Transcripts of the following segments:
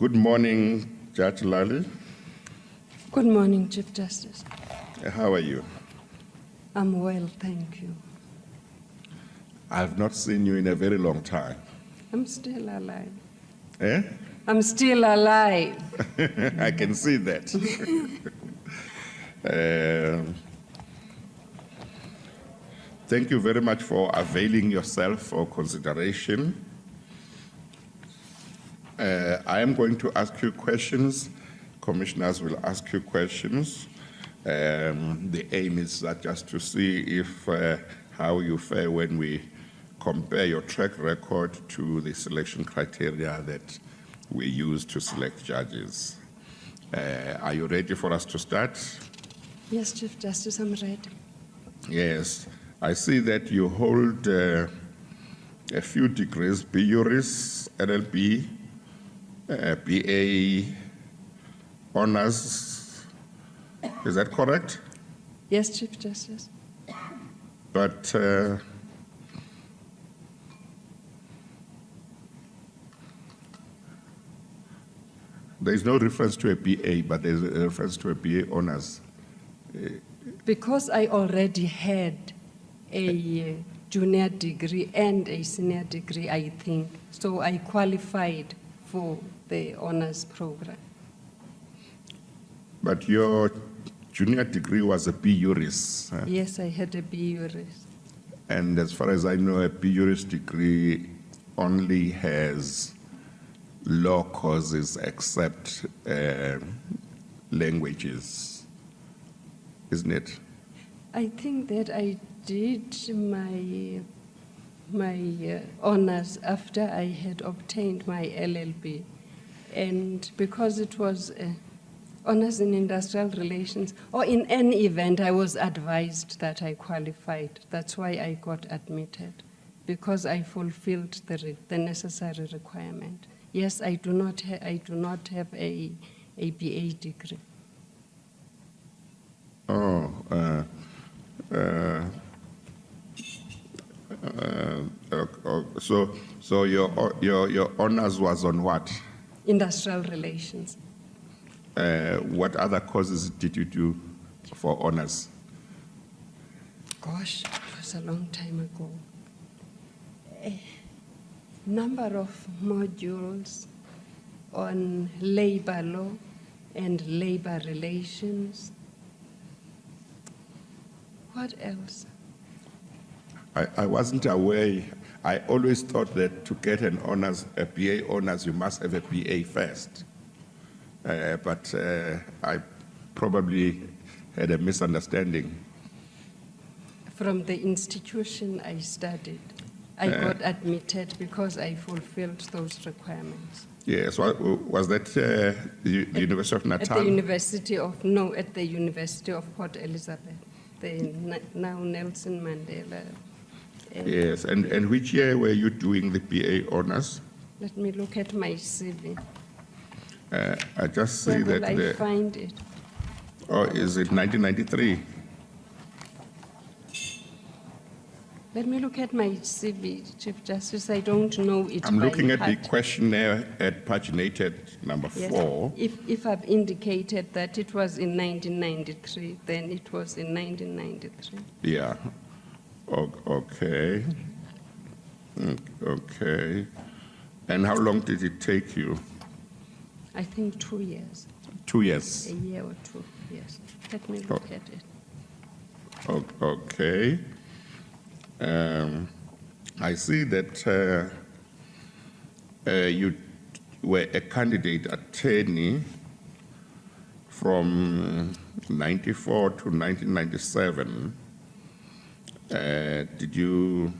Good morning, Judge Lallie. Good morning, Chief Justice. How are you? I'm well, thank you. I've not seen you in a very long time. I'm still alive. Eh? I'm still alive. I can see that. Thank you very much for availing yourself for consideration. I am going to ask you questions. Commissioners will ask you questions. The aim is just to see if how you fare when we compare your track record to the selection criteria that we use to select judges. Are you ready for us to start? Yes, Chief Justice, I'm ready. Yes. I see that you hold a few degrees, B Juris, LLB, BA honors. Is that correct? Yes, Chief Justice. But there is no reference to a BA, but there is a reference to a BA honors. Because I already had a junior degree and a senior degree, I think, so I qualified for the honors program. But your junior degree was a B Juris. Yes, I had a B Juris. And as far as I know, a B Juris degree only has law courses except languages, isn't it? I think that I did my honors after I had obtained my LLB, and because it was honors in industrial relations, or in any event, I was advised that I qualified. That's why I got admitted, because I fulfilled the necessary requirement. Yes, I do not have a BA degree. Oh, so your honors was on what? Industrial relations. What other courses did you do for honors? Gosh, it was a long time ago. A number of modules on labor law and labor relations. What else? I wasn't aware. I always thought that to get an honors, a BA honors, you must have a BA first. But I probably had a misunderstanding. From the institution I studied, I got admitted because I fulfilled those requirements. Yes, was that the University of Natal? At the University of Port Elizabeth, the now Nelson Mandela. Yes, and which year were you doing the BA honors? Let me look at my CV. I just see Where that. will I find it? Oh, is it 1993? Let me look at my CV, Chief Justice. I don't know it. I'm looking at the heart. questionnaire at paginated number 4. If I've indicated that it was in 1993, then it was in 1993. Yeah. Okay. Okay. And how long did it take you? I think 2 years. 2 years. A year or 2, yes. Let me look at it. Okay. I see that you were a candidate attorney from 94 to 1997. Did you,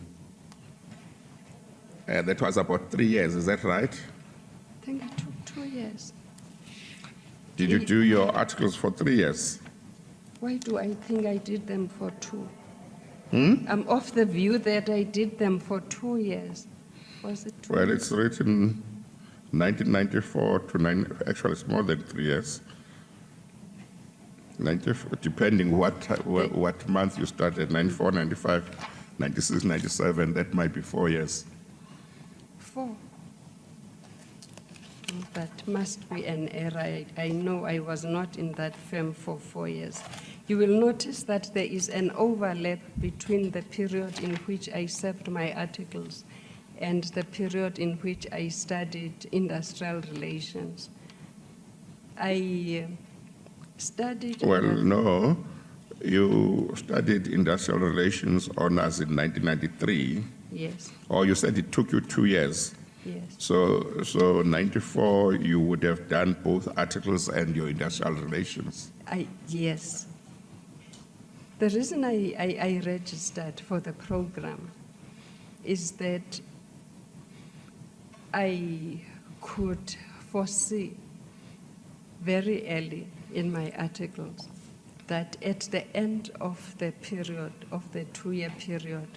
that was about 3 years, is that right? I think it took 2 years. Did you do your articles for 3 years? Why do I think I did them for 2? I'm of the view that I did them for 2 years. Was it 2 Well, years? it's written 1994 to actually it's more than 3 years. 94, depending what month you started, 94, 95, 96, 97, that might be 4 years. 4. That must be an error. I know I was not in that firm for 4 years. You will notice that there is an overlap between the period in which I served my articles and the period in which I studied industrial relations. I studied... Well, no. You studied industrial relations honors in 1993. Yes, Or you said it took you 2 years. yes. So 94, you would have done both articles and your industrial relations. Yes. The reason I registered for the program is that I could foresee very early in my articles that at the end of the period, of the 2-year period,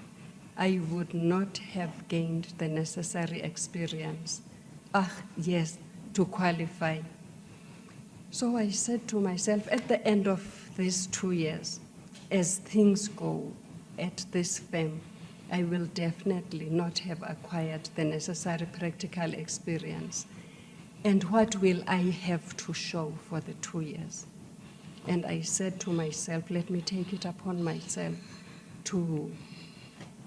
I would not have gained the necessary experience, to qualify. So I said to myself, at the end of these 2 years, as things go at this firm, I will definitely not have acquired the necessary practical experience. And what will I have to show for the 2 years? And I said to myself, let me take it upon myself to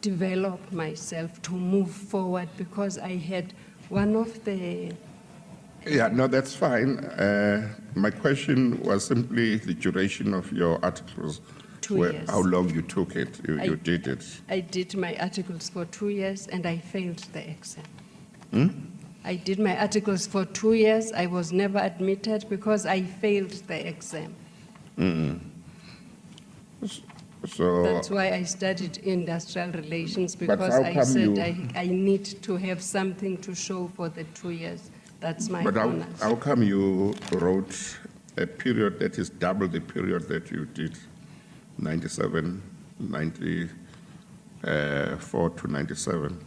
develop myself, to move forward, because I had one of the... Yeah, no, that's fine. My question was simply the duration of your articles. 2 years. How long you took it, you did it. I did my articles for 2 years and I failed the exam. I did my articles for 2 years. I was never admitted because I failed the exam. So That's why I studied industrial relations, But because how I come said you- I need to have something to show for the 2 years. That's my But honors. how come you wrote a period that is double the period that you did, 97, 94 to 97?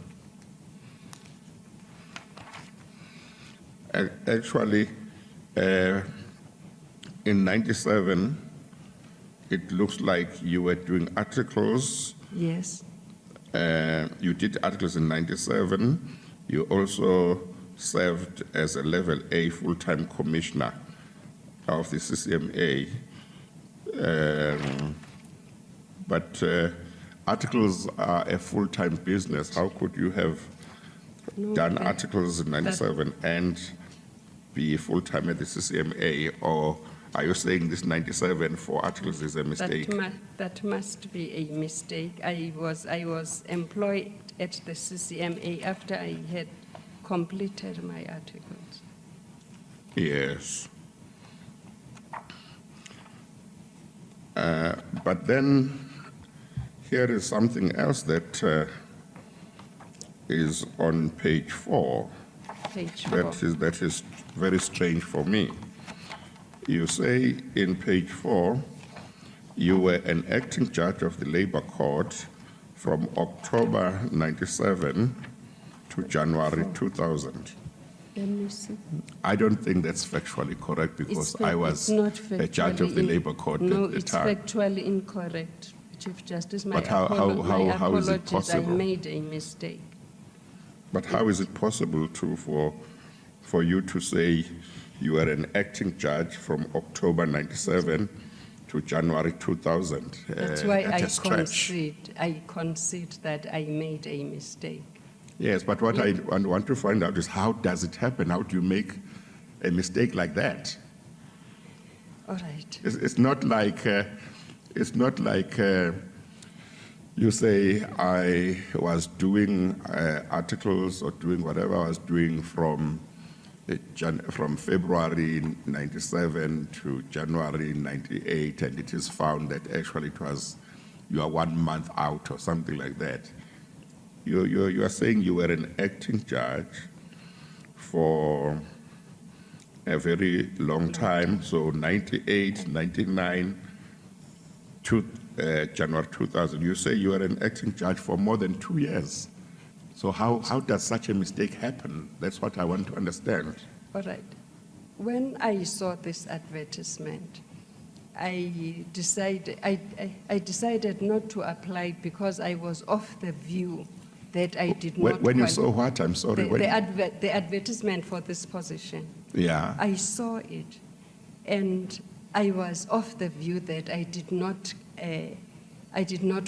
Actually, in 97, it looks like you were doing articles. Yes, You did articles in 97. You also served as a level A full-time commissioner of the CCMA. But articles are a full-time business. How could you have No, done that- articles in 97 and be full-time at the CCMA? Or are you saying this 97 for articles is a mistake? that must be a mistake. I was employed at the CCMA after I had completed my articles. Yes. But then here is something else that is on page 4. Page 4. That is very strange for me. You say in page 4, you were an acting judge of the Labor Court from October 97 to January 2000. Let me see. I don't think that's factually correct because I was it's not a judge of the factually Labor Court No, at the it's time. factually incorrect, Chief Justice. My But how is it apologies, possible? I made a mistake. But how is it possible for you to say you were an acting judge from October 97 to January 2000? That's why That's I a stretch. concede that I made a mistake. Yes, but what I want to find out is how does it happen? How do you make a mistake like that? All right. It's not like you say I was doing articles or doing whatever I was doing from February 97 to January 98, and it is found that actually you are 1 month out or something like that. You are saying you were an acting judge for a very long time, so 98, 99 to January 2000. You say you were an acting judge for more than 2 years. So how does such a mistake happen? That's what I want to understand. All right. When I saw this advertisement, I decided not to apply because I was of the view that I did not. When you saw what? I'm sorry. The advertisement for this position. Yeah. I saw it, and I was of the view that I did not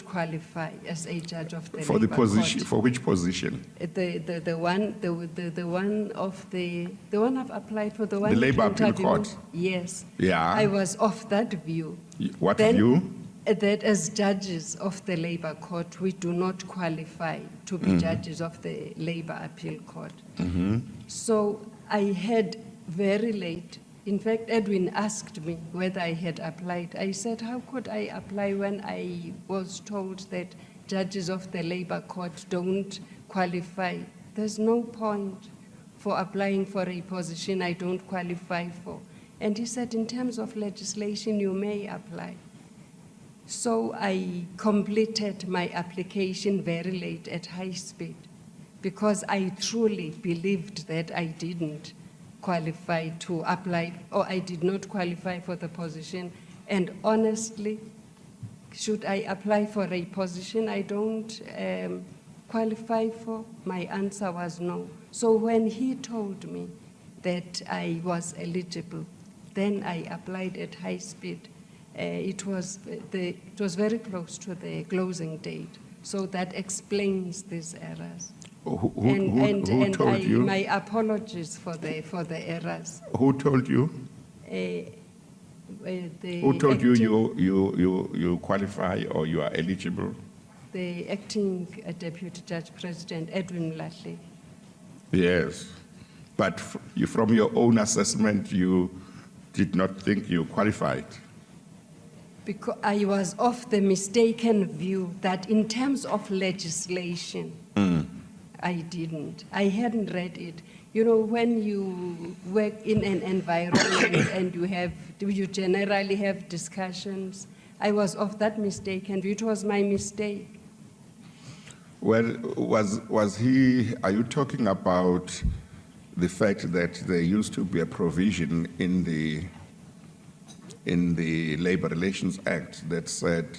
qualify as a judge of the For the Labour position, Court. for which position? The one I've applied for, the one The Labour to Appeal interview. Court. Yes. Yeah. I was of that view. What Then, view? That as judges of the Labour Court, we do not qualify to be judges of the Labour Appeal Court. So I had very late. In fact, Edwin asked me whether I had applied. I said, how could I apply when I was told that judges of the Labour Court don't qualify? There's no point for applying for a position I don't qualify for. And he said, in terms of legislation, you may apply. So I completed my application very late at high speed because I truly believed that I didn't qualify to apply, or I did not qualify for the position. And honestly, should I apply for a position I don't qualify for? My answer was no. So when he told me that I was eligible, then I applied at high speed. It was very close to the closing date, so that explains these errors. Who told you? My apologies for the errors. Who told you? Who told you qualify or you are eligible? The acting Deputy Judge President, Edwin Lallie. Yes, but from your own assessment, you did not think you qualified. Because I was of the mistaken view that in terms of legislation, I didn't. I hadn't read it. You know, when you work in an environment and you generally have discussions, I was of that mistaken view. It was my mistake. Well, are you talking about the fact that there used to be a provision in the Labor Relations Act that said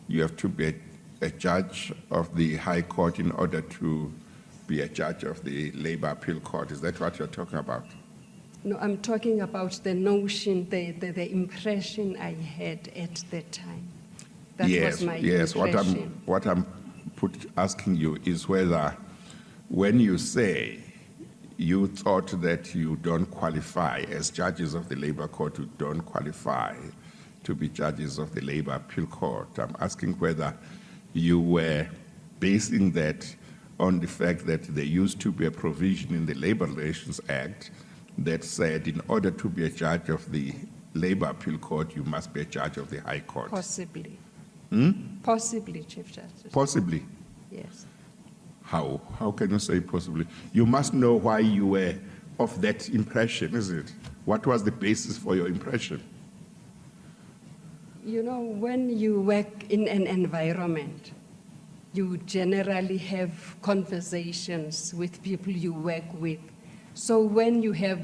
you have to be a judge of the High Court in order to be a judge of the Labor Appeal Court? Is that what you're talking about? No, I'm talking about the notion, the impression I had at the time. That was my impression. What I'm asking you is whether when you say you thought that you don't qualify as judges of the Labor Court, you don't qualify to be judges of the Labor Appeal Court, I'm asking whether you were basing that on the fact that there used to be a provision in the Labor Relations Act that said in order to be a judge of the Labor Appeal Court, you must be a judge of the High Court. Possibly. Possibly, Chief Justice. Possibly? Yes. How? How can you say possibly? You must know why you were of that impression, is it? What was the basis for your impression? You know, when you work in an environment, you generally have conversations with people you work with. So when you have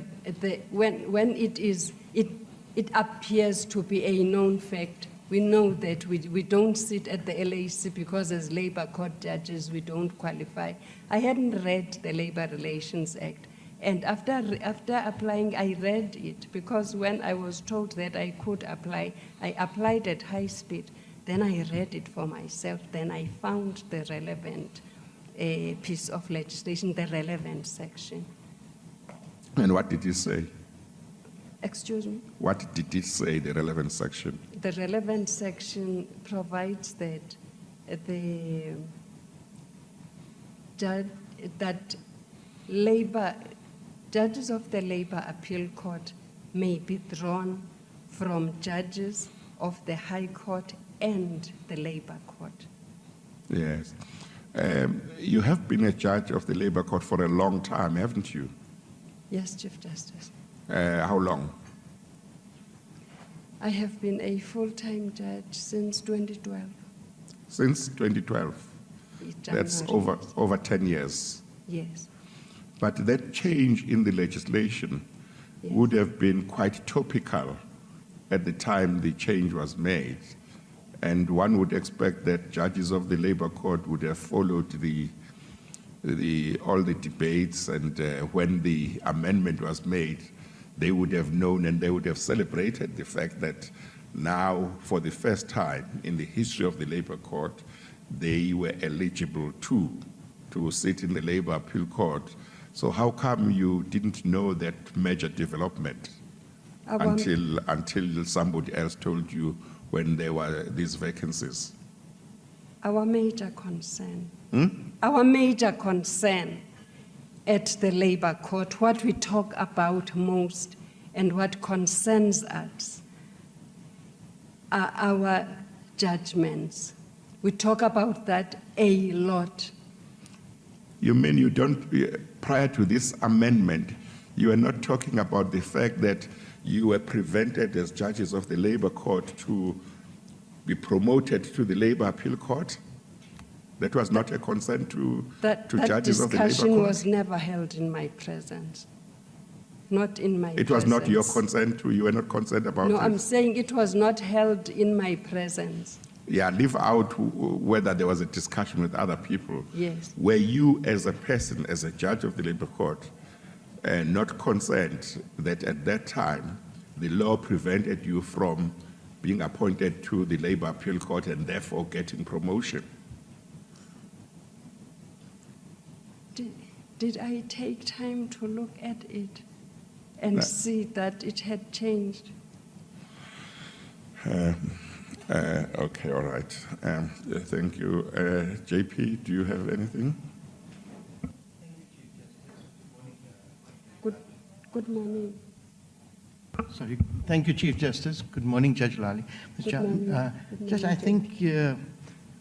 when it appears to be a known fact, we know that we don't sit at the LAC because as Labor Court judges, we don't qualify. I hadn't read the Labor Relations Act. And after applying, I read it because when I was told that I could apply, I applied at high speed. Then I read it for myself. Then I found the relevant piece of legislation, the relevant section. And what did it say? Excuse me? What did it say, the relevant section? The relevant section provides that judges of the Labor Appeal Court may be drawn from judges of the High Court and the Labor Court. Yes. You have been a judge of the Labor Court for a long time, haven't you? Yes, Chief Justice. How long? I have been a full-time judge since 2012. Since 2012? That's over 10 years. Yes. But that change in the legislation would have been quite topical at the time the change was made. And one would expect that judges of the Labor Court would have followed the all the debates, and when the amendment was made, they would have known and they would have celebrated the fact that now, for the first time in the history of the Labour Court, they were eligible to sit in the Labour Appeal Court. So how come you didn't know that major development until somebody else told you when there were these vacancies? Our major concern, our major concern at the Labour Court, what we talk about most and what concerns us are our judgments. We talk about that a lot. You mean you don't, prior to this amendment, you are not talking about the fact that you were prevented as judges of the Labour Court to be promoted to the Labour Appeal Court? That was not a concern to judges of the Labour Court? That discussion was never held in my presence. Not in my presence. It was not your concern too? You were not concerned about it? No, I'm saying it was not held in my presence. Yeah, leave out whether there was a discussion with other people. Yes. Were you, as a person, as a judge of the Labour Court, not concerned that at that time the law prevented you from being appointed to the Labour Appeal Court and therefore getting promotion? Did I take time to look at it and see that it had changed? Okay, all right. Thank you. JP, do you have anything? Good morning. Sorry. Thank you, Chief Justice. Good morning, Judge Lallie. Judge, I think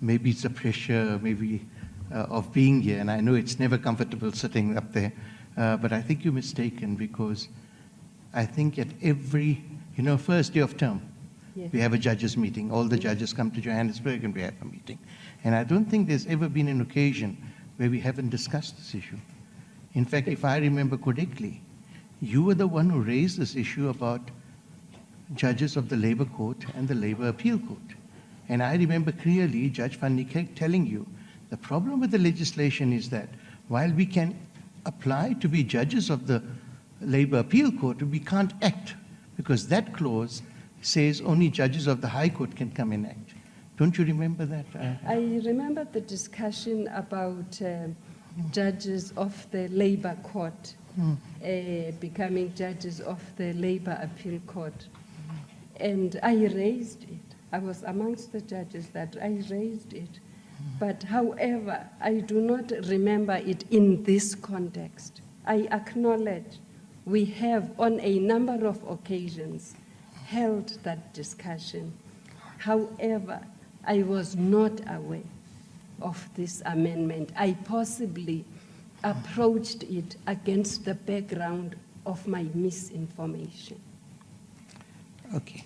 maybe it's the pressure, maybe of being here, and I know it's never comfortable sitting up there, but I think you're mistaken, because I think at every, first day of term, yes, we have a judges meeting. All the judges come to Johannesburg and we have a meeting. And I don't think there's ever been an occasion where we haven't discussed this issue. In fact, if I remember correctly, you were the one who raised this issue about judges of the Labour Court and the Labour Appeal Court. And I remember clearly Judge Van Niekerk telling you, the problem with the legislation is that while we can apply to be judges of the Labour Appeal Court, we can't act, because that clause says only judges of the High Court can come and act. Don't you remember that? I remember the discussion about judges of the Labour Court becoming judges of the Labour Appeal Court. And I raised it. I was amongst the judges that I raised it. But however, I do not remember it in this context. I acknowledge we have on a number of occasions held that discussion. However, I was not aware of this amendment. I possibly approached it against the background of my misinformation. Okay.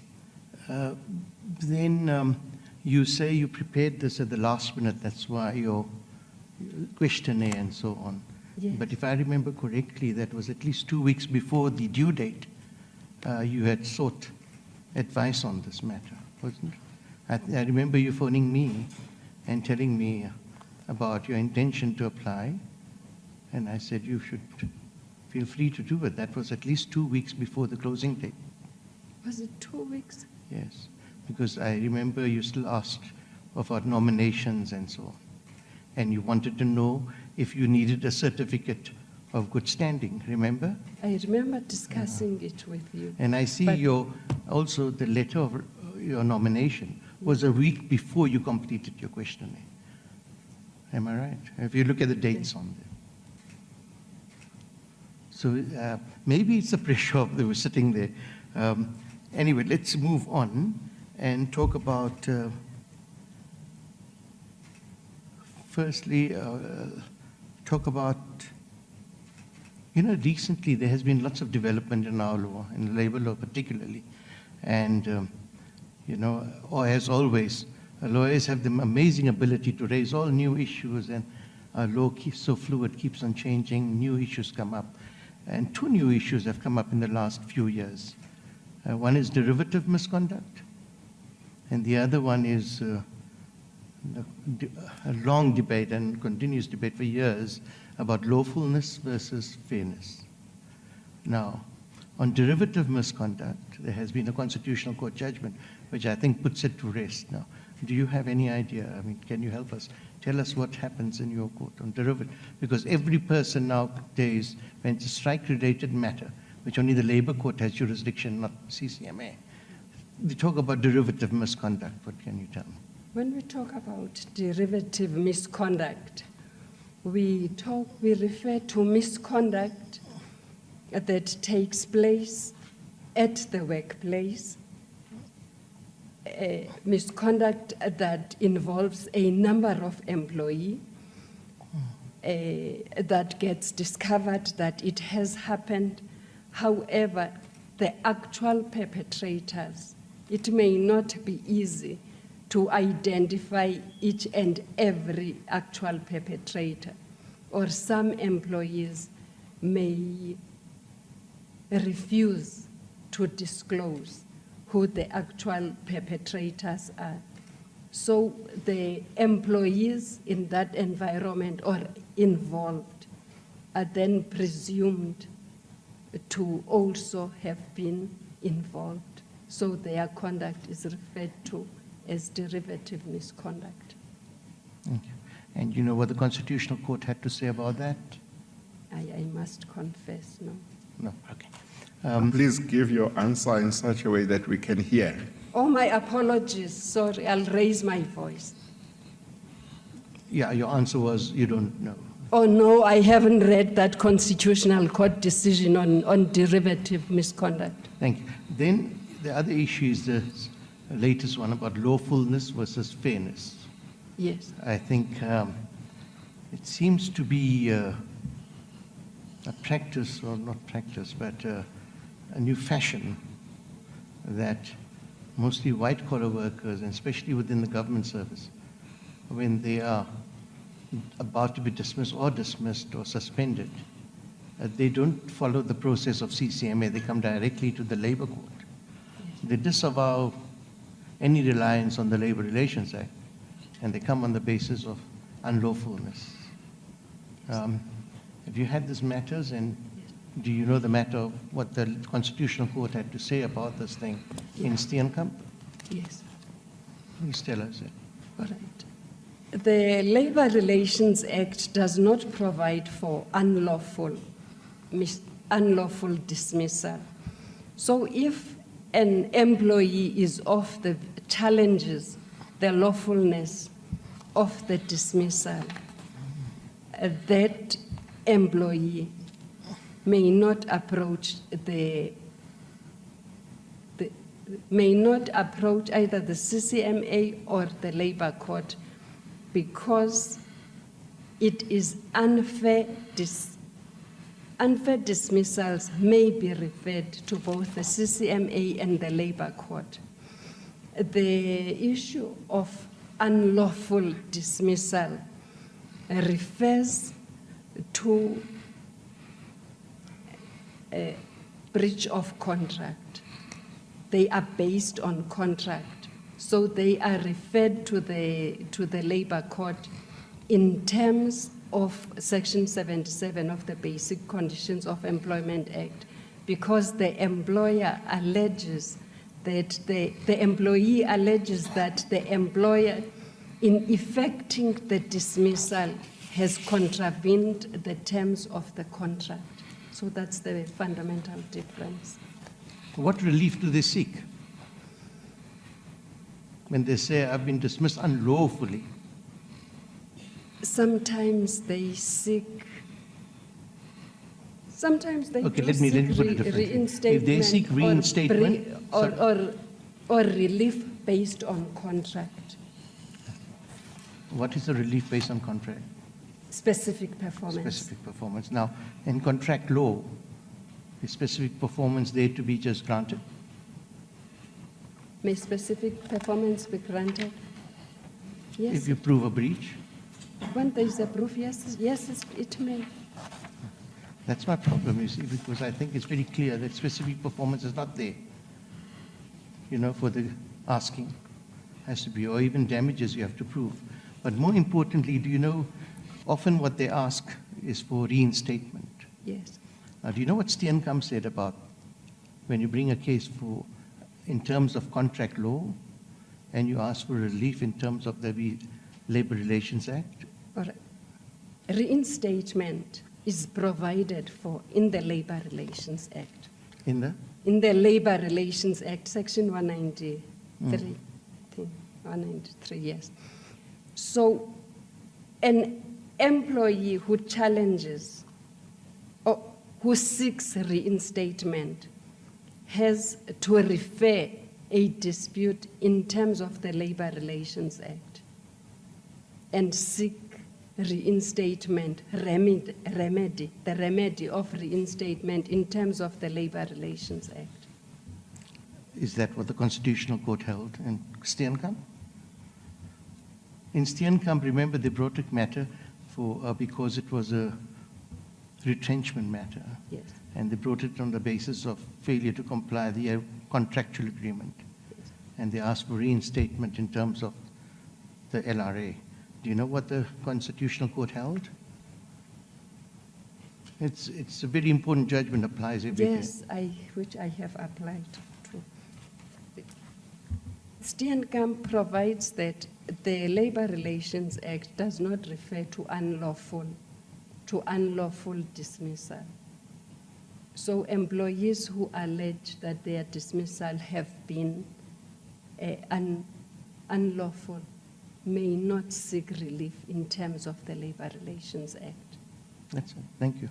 Then you say you prepared this at the last minute, that's why your questionnaire and so on. Yes. But if I remember correctly, that was at least 2 weeks before the due date, you had sought advice on this matter, wasn't it? I remember you phoning me and telling me about your intention to apply, and I said you should feel free to do it. That was at least 2 weeks before the closing date. Was it 2 weeks? Yes, because I remember you still asked about nominations and so on, and you wanted to know if you needed a certificate of good standing, remember? I remember discussing it with you. And I see also the letter of your nomination was a week before you completed your questionnaire. Am I right? If you look at the dates on there. So maybe it's the pressure of they were sitting there. Anyway, let's move on and talk about, firstly, talk about, recently there has been lots of development in our law, in labor law particularly. And, or as always, lawyers have the amazing ability to raise all new issues, and our law keeps so fluid, keeps on changing, new issues come up. And 2 new issues have come up in the last few years. One is derivative misconduct, and the other one is a long debate and continuous debate for years about lawfulness versus fairness. Now, on derivative misconduct, there has been a Constitutional Court judgment, which I think puts it to rest now. Do you have any idea? I mean, can you help us? Tell us what happens in your court on derivative. Because every person nowadays, when it's a strike-related matter, which only the Labor Court has jurisdiction, not CCMA, they talk about derivative misconduct. What can you tell me? When we talk about derivative misconduct, we refer to misconduct that takes place at the workplace, misconduct that involves a number of employees, that gets discovered that it has happened. However, the actual perpetrators, it may not be easy to identify each and every actual perpetrator, or some employees may refuse to disclose who the actual perpetrators are. So the employees in that environment or involved are then presumed to also have been involved. So their conduct is referred to as derivative misconduct. Thank you. And you know what the Constitutional Court had to say about that? I must confess, no. No, okay. Please give your answer in such a way that we can hear. Oh, my apologies. Sorry, I'll raise my voice. Yeah, your answer was you don't know. Oh, no, I haven't read that Constitutional Court decision on derivative misconduct. Thank you. Then the other issue is the latest one about lawfulness versus fairness. Yes. I think it seems to be a practice, or not practice, but a new fashion that mostly white-collar workers, and especially within the government service, when they are about to be dismissed or suspended, they don't follow the process of CCMA. They come directly to the Labor Court. They disavow any reliance on the Labor Relations Act, and they come on the basis of unlawfulness. Have you had these matters, and do you know the matter of what the Constitutional Court had to say about this thing in Steenkamp? Yes. Please tell us. All right. The Labor Relations Act does not provide for unlawful dismissal. So if an employee is off the challenges the lawfulness of the dismissal, that employee may not approach either the CCMA or the Labor Court, because it is unfair. Unfair dismissals may be referred to both the CCMA and the Labor Court. The issue of unlawful dismissal refers to a breach of contract. They are based on contract, so they are referred to the Labor Court in terms of Section 77 of the Basic Conditions of Employment Act, because the employer alleges that the employee alleges that the employer, in effecting the dismissal, has contravened the terms of the contract. So that's the fundamental difference. What relief do they seek when they say, I've been dismissed unlawfully? Sometimes they seek, sometimes they Okay, do let me seek put it differently. reinstatement, If they seek reinstatement, or relief based on contract. what is the relief based on contract? Specific performance. Specific performance. Now, in contract law, is specific performance there to be just granted? May specific performance be granted? Yes. If you prove a breach? When there is a proof, yes, it may. That's my problem, you see, because I think it's very clear that specific performance is not there, for the asking. Has to be, or even damages you have to prove. But more importantly, do you know, often what they ask is for reinstatement. Yes. Now, do you know what Steenkamp said about when you bring a case for, in terms of contract law, and you ask for relief in terms of the Labor Relations Act? All right. Reinstatement is provided for in the Labor Relations Act. In the? In the Labor Relations Act, Section 193, I think, 193, yes. So an employee who challenges or who seeks reinstatement has to refer a dispute in terms of the Labor Relations Act and seek reinstatement remedy, the remedy of reinstatement in terms of the Labor Relations Act. Is that what the Constitutional Court held in Steenkamp? In Steenkamp, remember, they brought a matter for because it was a retrenchment matter. Yes. And they brought it on the basis of failure to comply the contractual agreement. Yes. And they asked for reinstatement in terms of the LRA. Do you know what the Constitutional Court held? It's a very important judgment, applies every day. Yes, which I have applied to. Steenkamp provides that the Labor Relations Act does not refer to unlawful dismissal. So employees who allege that their dismissal have been unlawful may not seek relief in terms of the Labor Relations Act. That's it. Thank you.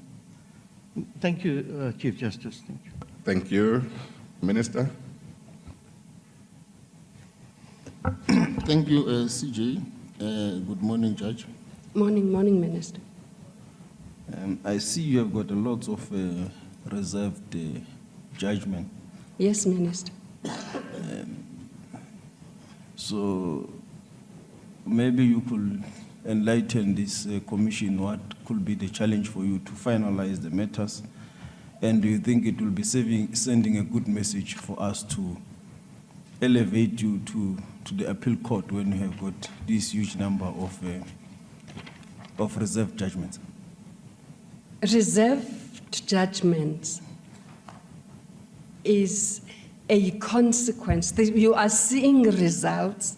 Thank you, Chief Justice. Thank you. Thank you. Minister? Thank you, CJ. Good morning, Judge. Morning, Minister. I see you have got a lot of reserved judgment. Yes, Minister. So maybe you could enlighten this commission what could be the challenge for you to finalize the matters, and do you think it will be sending a good message for us to elevate you to the appeal court when you have got this huge number of reserved judgments? Reserved judgments is a consequence. You are seeing results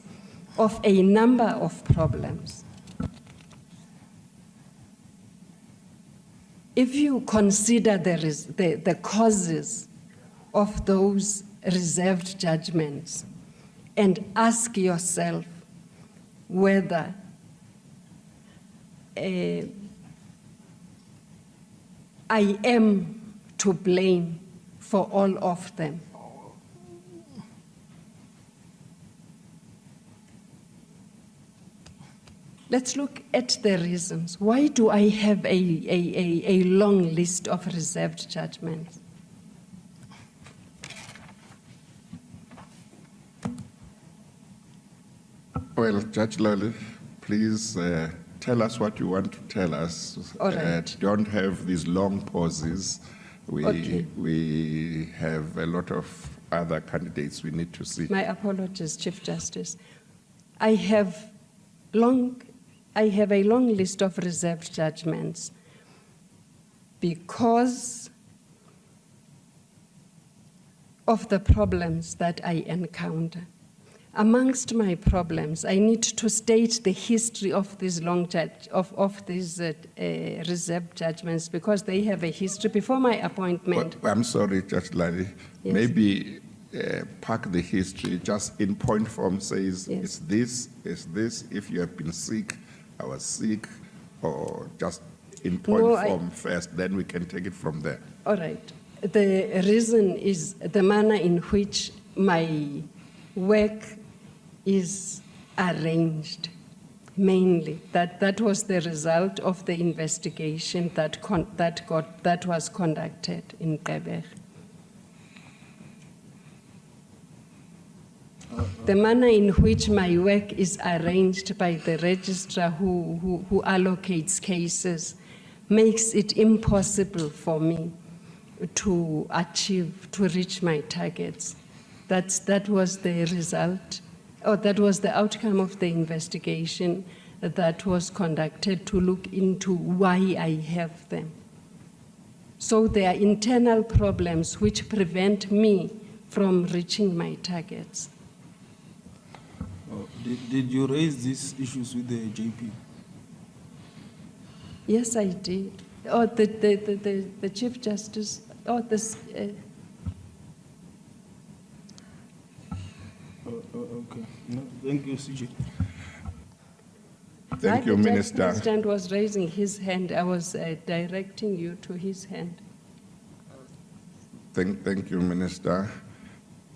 of a number of problems. If you consider the causes of those reserved judgments and ask yourself whether I am to blame for all of them. Let's look at the reasons. Why do I have a long list of reserved judgments? Well, Judge Lallie, please tell us what you want to tell us. All right. Don't have these long pauses. Okay. We have a lot of other candidates we need to see. My apologies, Chief Justice. I have a long list of reserved judgments because of the problems that I encounter. Amongst my problems, I need to state the history of these reserved judgments because they have a history before my appointment. Well, I'm sorry, Judge Lallie. Yes. Maybe pack the history, just in point form says, Yes. it's this, if you have been sick, I was sick, or just in point No, form first, then we can take it from there. All right. The reason is the manner in which my work is arranged, mainly. That was the result of the investigation that was conducted in Quebec. The manner in which my work is arranged by the registrar who allocates cases makes it impossible for me to reach my targets. That was the result, or that was the outcome of the investigation that was conducted to look into why I have them. So there are internal problems which prevent me from reaching my targets. Did you raise these issues with the JP? Yes, I did. Oh, the Chief Justice, oh, this, Okay. No, thank you, CJ. Thank you, the Minister. President was raising his hand. I was directing you to his hand. Thank you, Minister.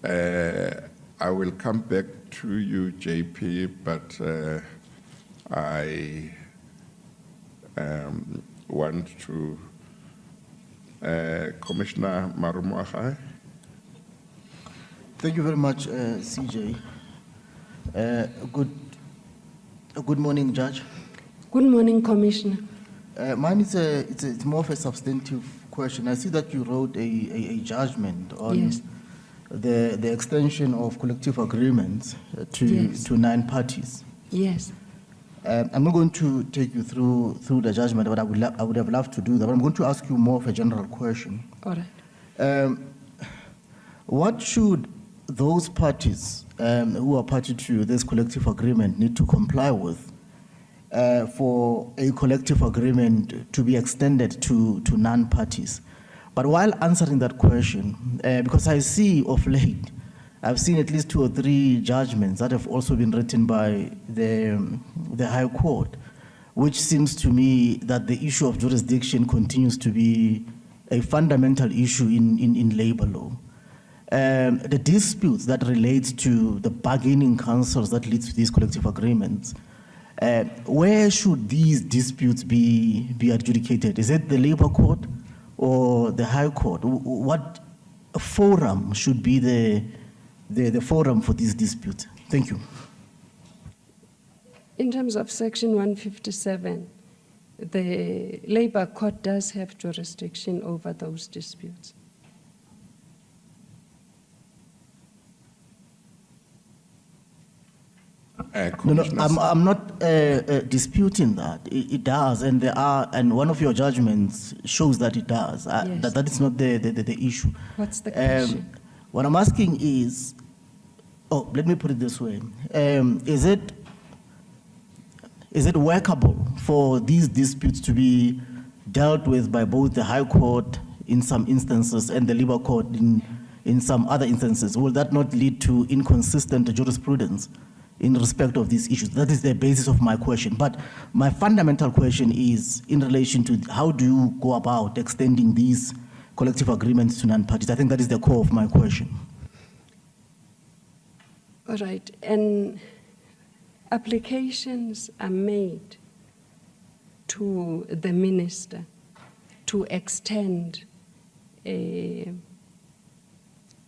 I will come back to you, JP, but I want to, Commissioner Marumwaha. Thank you very much, CJ. Good morning, Judge. Good morning, Commissioner. Mine is it's more of a substantive question. I see that you wrote a judgment on Yes. the extension of collective agreements Yes. to 9 parties. Yes. I'm not going to take you through the judgment, but I would have loved to do that. But I'm going to ask you more of a general question. All right. What should those parties who are party to this collective agreement need to comply with for a collective agreement to be extended to non-parties? But while answering that question, because I see of late, I've seen at least 2 or 3 judgments that have also been written by the High Court, which seems to me that the issue of jurisdiction continues to be a fundamental issue in labor law. The disputes that relate to the bargaining councils that lead to these collective agreements, where should these disputes be adjudicated? Is it the labor court or the High Court? What forum should be the forum for these disputes? Thank you. In terms of Section 157, the Labor Court does have jurisdiction over those disputes. No, Commissioner. I'm not disputing that. It does, and one of your judgments shows that it does. Yes. That is not the issue. What's the question? What I'm asking is, let me put it this way: is it workable for these disputes to be dealt with by both the High Court in some instances and the Labor Court in some other instances? Will that not lead to inconsistent jurisprudence in respect of these issues? That is the basis of my question. But my fundamental question is in relation to how do you go about extending these collective agreements to non-parties? I think that is the core of my question. All right, and applications are made to the minister to extend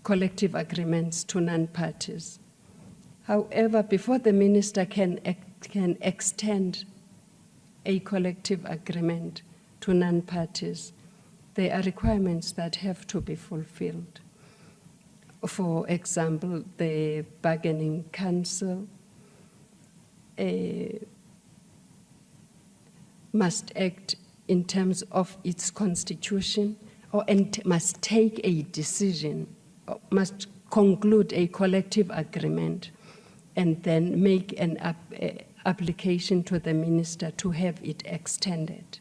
collective agreements to non-parties. However, before the minister can extend a collective agreement to non-parties, there are requirements that have to be fulfilled. For example, the bargaining council must act in terms of its constitution, and must take a decision, must conclude a collective agreement, and then make an application to the minister to have it extended.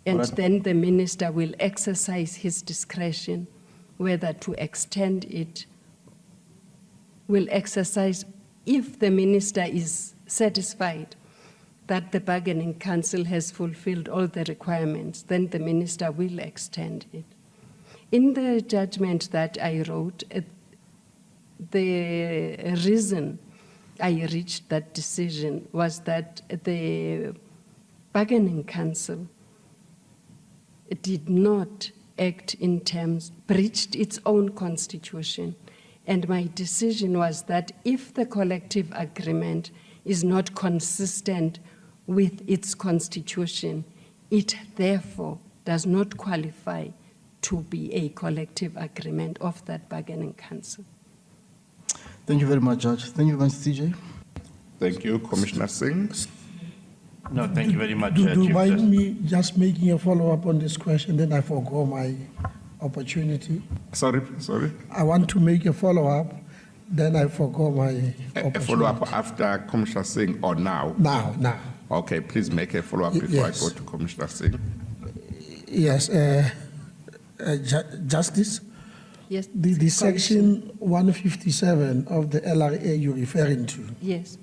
And Right. then the minister will exercise his discretion whether to extend it, will exercise, if the minister is satisfied that the bargaining council has fulfilled all the requirements, then the minister will extend it. In the judgment that I wrote, the reason I reached that decision was that the bargaining council did not act in terms, breached its own constitution. And my decision was that if the collective agreement is not consistent with its constitution, it therefore does not qualify to be a collective agreement of that bargaining council. Thank you very much, Judge. Thank you, Mr. CJ. Thank you, Commissioner Singh. No, thank you very much, Do you Chief mind Justice. me just making a follow-up on this question, then I forgo my opportunity? Sorry. I want to make a follow-up, then I forgo my opportunity. A follow-up after Commissioner Singh or now? Now. Okay, please make a follow-up before Yes. I go to Commissioner Singh. Yes, Justice, Yes. the section 157 of the LRA you're referring to Yes,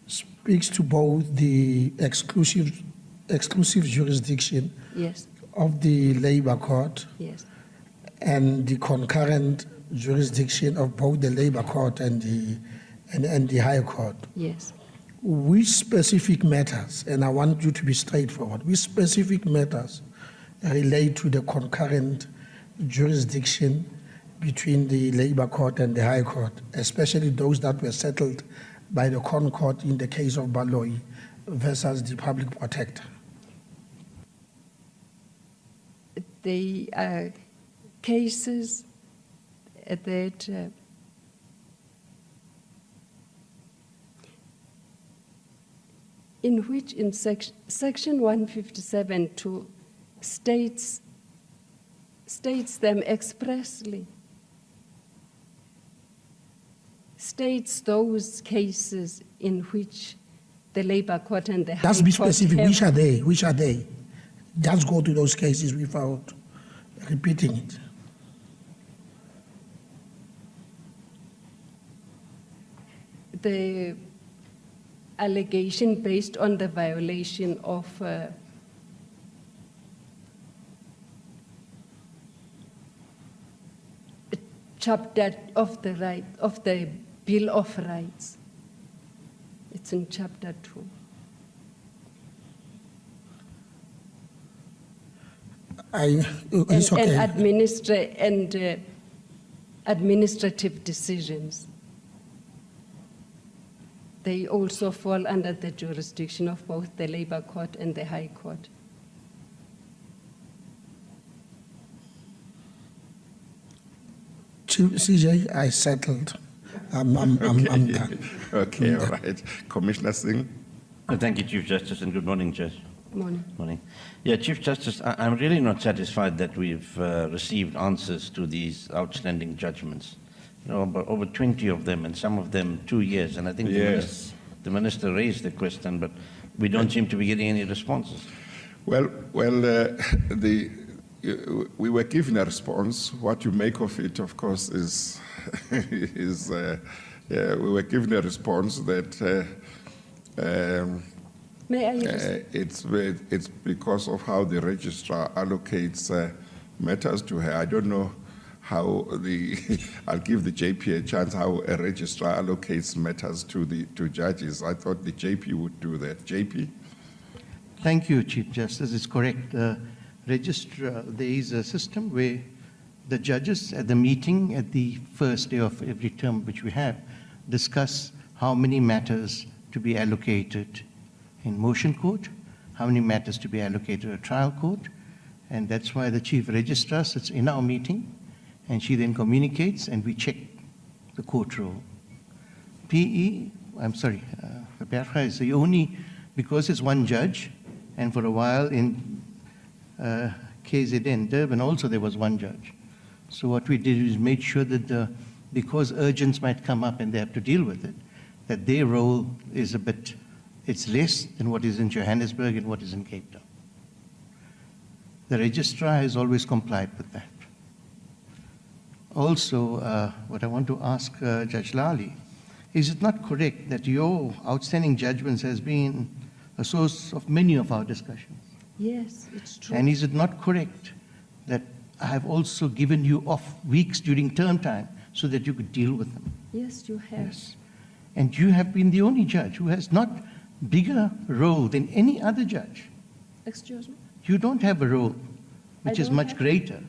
speaks to both the exclusive jurisdiction yes, of the Labor Court yes. and the concurrent jurisdiction of both the Labor Court and the High Court. Yes. Which specific matters, and I want you to be straightforward, which specific matters relate to the concurrent jurisdiction between the Labor Court and the High Court, especially those that were settled by the Con Court in the case of Baloyi versus the Public Protector? They are cases that in which in section 157 states them expressly, states those cases in which the Labor Court and the High Just be Court specific, have- which are they? Just go to those cases without repeating it. the allegation based on the violation of chapter of the Bill of Rights. It's in chapter 2. It's okay. And administrative decisions. They also fall under the jurisdiction of both the Labor Court and the High Court. Chief CJ, I settled. I'm done. Okay, all right. Commissioner Singh? Thank you, Chief Justice, and good morning, Judge. Morning. Morning. Yeah, Chief Justice, I'm really not satisfied that we've received answers to these outstanding judgments. You know, about over 20 of them, and some of them 2 years. And I think Yes. the minister raised the question, but we don't seem to be getting any responses. Well, we were given a response. What you make of it, of course, is, we were given a response that May I it's because of how the registrar allocates matters to her. I don't know how I'll give the JP a chance how a registrar allocates matters to judges. I thought the JP would do that. JP? Thank you, Chief Justice. It's correct. Registrar, there is a system where the judges at the meeting at the first day of every term which we have discuss how many matters to be allocated in motion court, how many matters to be allocated at trial court, and that's why the chief registrar sits in our meeting, and she then communicates, and we check the court roll. Bertha is the only, because it's one judge, and for a while in KZN, Durban also there was one judge. So what we did is made sure that because urgents might come up and they have to deal with it, that their role is it's less than what is in Johannesburg and what is in Cape Town. The registrar has always complied with that. Also, what I want to ask Judge Lallie, is it not correct that your outstanding judgments has been a source of many of our discussions? Yes, it's true. And is it not correct that I have also given you off weeks during term time so that you could deal with them? Yes, you have. Yes. And you have been the only judge who has not bigger role than any other judge. Excuse me? You don't have a role which is don't much have- greater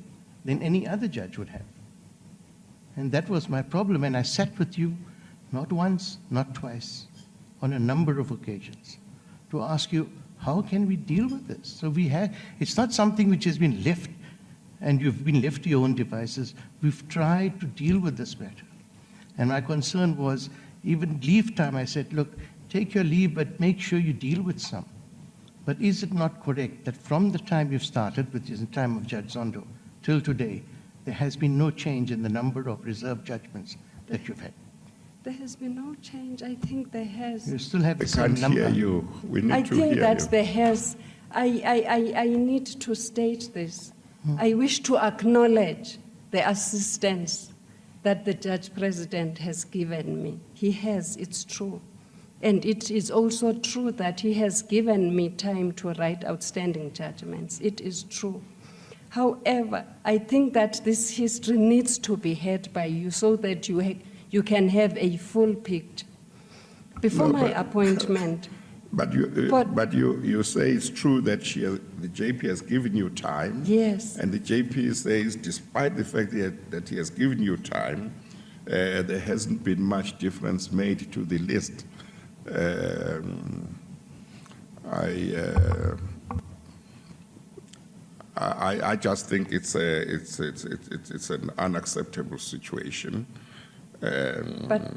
than any other judge would have. And that was my problem, and I sat with you not once, not twice, on a number of occasions to ask you, how can we deal with this? So it's not something which has been left and you've been left to your own devices. We've tried to deal with this matter. And my concern was, even leave time, I said, look, take your leave, but make sure you deal with some. But is it not correct that from the time you've started, which is the time of Judge Zondo, till today, there has been no change in the number of reserved judgments that you've had? There has been no change. I think there has. You still have the We same can't number. hear you. We need I to think hear that you. there has. I need to state this. I wish to acknowledge the assistance that the Judge President has given me. He has, it's true. And it is also true that he has given me time to write outstanding judgments. It is true. However, I think that this history needs to be heard by you so that you can have a full picture. Before No, my but- appointment, But you say it's true that the JP has given you time. yes, And the JP says, despite the fact that he has given you time, there hasn't been much difference made to the list. I just think it's an unacceptable situation. but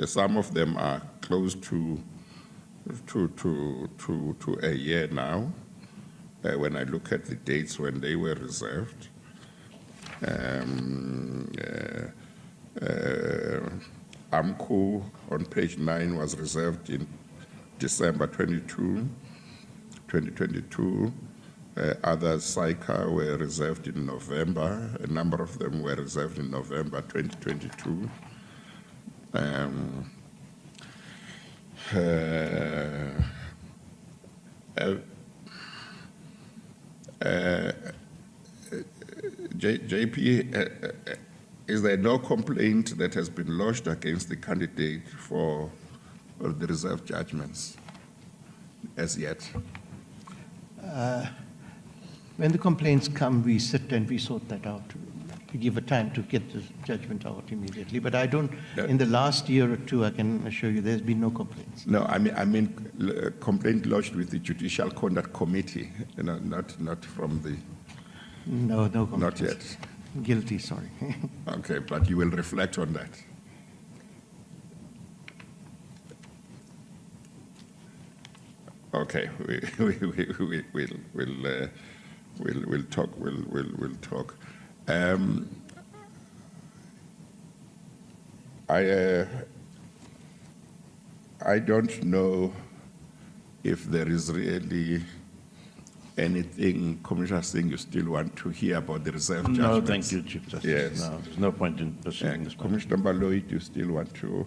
Some of them are close to a year now. When I look at the dates when they were reserved, AMCO on page 9 was reserved in December 2022. Others, SICA, were reserved in November. A number of them were reserved in November 2022. JP, is there no complaint that has been lodged against the candidate for the reserved judgments as yet? When the complaints come, we sit and we sort that out. We give a time to get the judgment out immediately. But I don't, in the last year or two, I can assure you there's been no complaints. No, I mean complaint lodged with the Judicial Conduct Committee, not from the. No complaints. Not yet. Guilty, sorry. Okay, but you will reflect on that. Okay, we'll talk. We'll talk. I don't know if there is really anything, Commissioner Singh, you still want to hear about the reserve judgments? No, thank you, Chief Justice. Yes. No, there's no point in pursuing this. Commissioner Baloyi, do you still want to?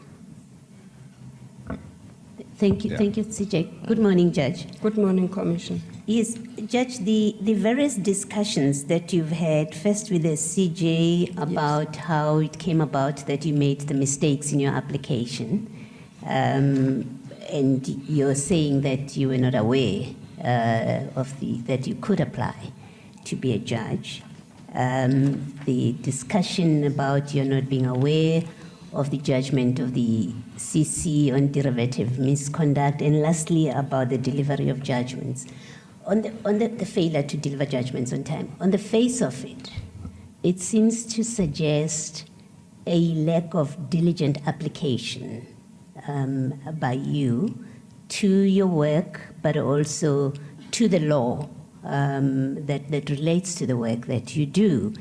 Thank you, Yeah. thank you, CJ. Good morning, Judge. good morning, Commissioner. Yes, Judge, the various discussions that you've had, first with the CJ about how it came about that you made the mistakes in your application, and you're saying that you were not aware that you could apply to be a judge. The discussion about you not being aware of the judgment of the CC on derivative misconduct, and lastly about the delivery of judgments. On the failure to deliver judgments on time, on the face of it, it seems to suggest a lack of diligent application by you to your work, but also to the law that relates to the work that you do.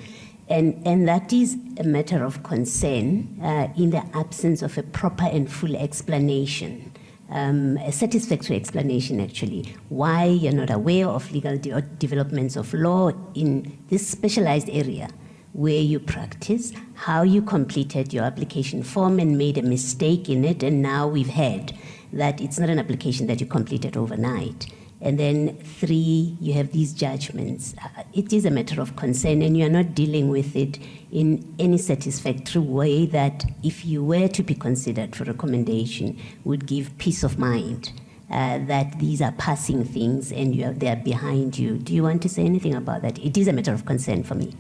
And that is a matter of concern in the absence of a proper and full explanation, a satisfactory explanation, actually, why you're not aware of legal developments of law in this specialized area where you practice, how you completed your application form and made a mistake in it, and now we've heard that it's not an application that you completed overnight. And then 3, you have these judgments. It is a matter of concern, and you are not dealing with it in any satisfactory way that, if you were to be considered for recommendation, would give peace of mind that these are passing things and they are behind you. Do you want to say anything about that? It is a matter of concern for me.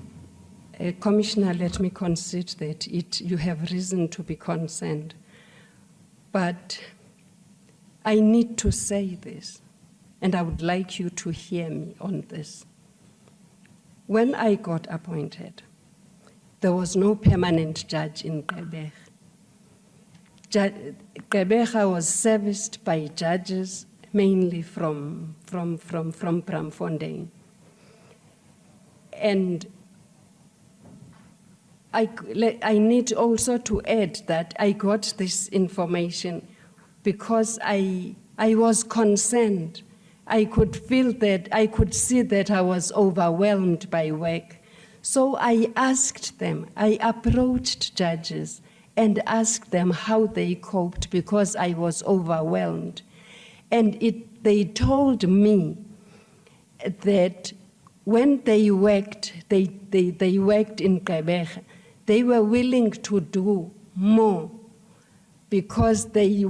Commissioner, let me concede that you have reason to be concerned. But I need to say this, and I would like you to hear me on this. When I got appointed, there was no permanent judge in Gqeberha. Gqeberha was serviced by judges, mainly from Bramfontein. And I need also to add that I got this information because I was concerned. I could feel that, I could see that I was overwhelmed by work. So I asked them, I approached judges and asked them how they coped because I was overwhelmed. And they told me that when they worked, they worked in Gqeberha, they were willing to do more because they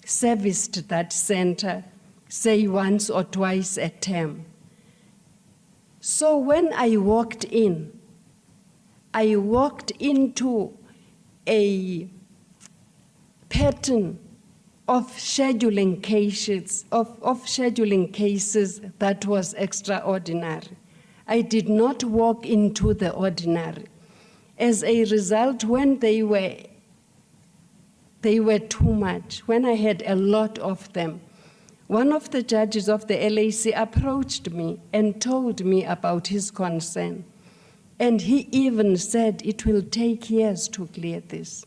serviced that center, say once or twice a term. So when I walked into a pattern of scheduling cases, that was extraordinary. I did not walk into the ordinary. As a result, when they were too much, when I had a lot of them, one of the judges of the LAC approached me and told me about his concern. And he even said it will take years to clear this.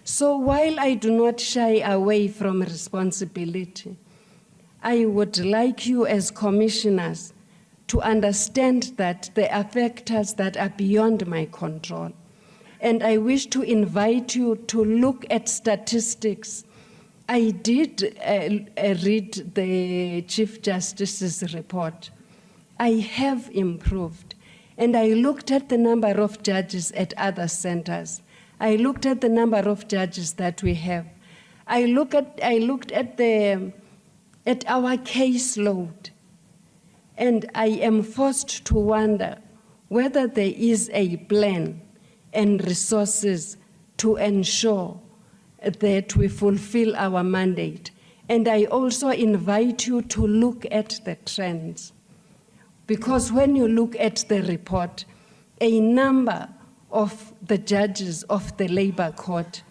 So while I do not shy away from responsibility, I would like you as commissioners to understand that there are factors that are beyond my control. And I wish to invite you to look at statistics. I did read the Chief Justice's report. I have improved. And I looked at the number of judges at other centers. I looked at the number of judges that we have. I looked at our caseload. And I am forced to wonder whether there is a plan and resources to ensure that we fulfill our mandate. And I also invite you to look at the trends. Because when you look at the report, a number of the judges of the labor court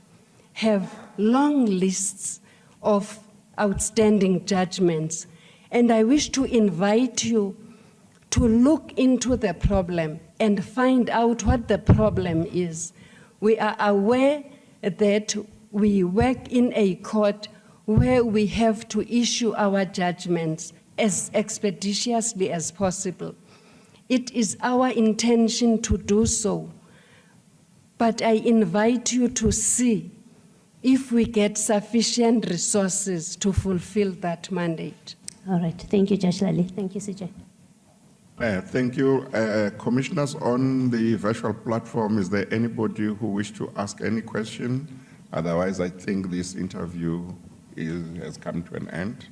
have long lists of outstanding judgments. And I wish to invite you to look into the problem and find out what the problem is. We are aware that we work in a court where we have to issue our judgments as expeditiously as possible. It is our intention to do so, but I invite you to see if we get sufficient resources to fulfill that mandate. All right. Thank you, Judge Lallie. Thank you, CJ. Thank you. Commissioners on the virtual platform, is there anybody who wishes to ask any question? Otherwise, I think this interview has come to an end.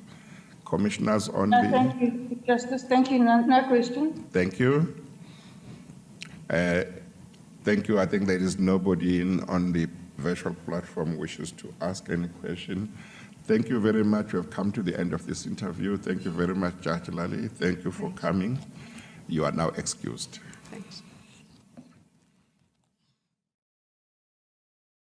Commissioners on No, thank you, Justice. Thank you. No question. Thank you. Thank you. I think there is nobody on the virtual platform who wishes to ask any question. Thank you very much. We have come to the end of this interview. Thank you very much, Judge Lallie. Thank you for coming. You are now excused. Thanks.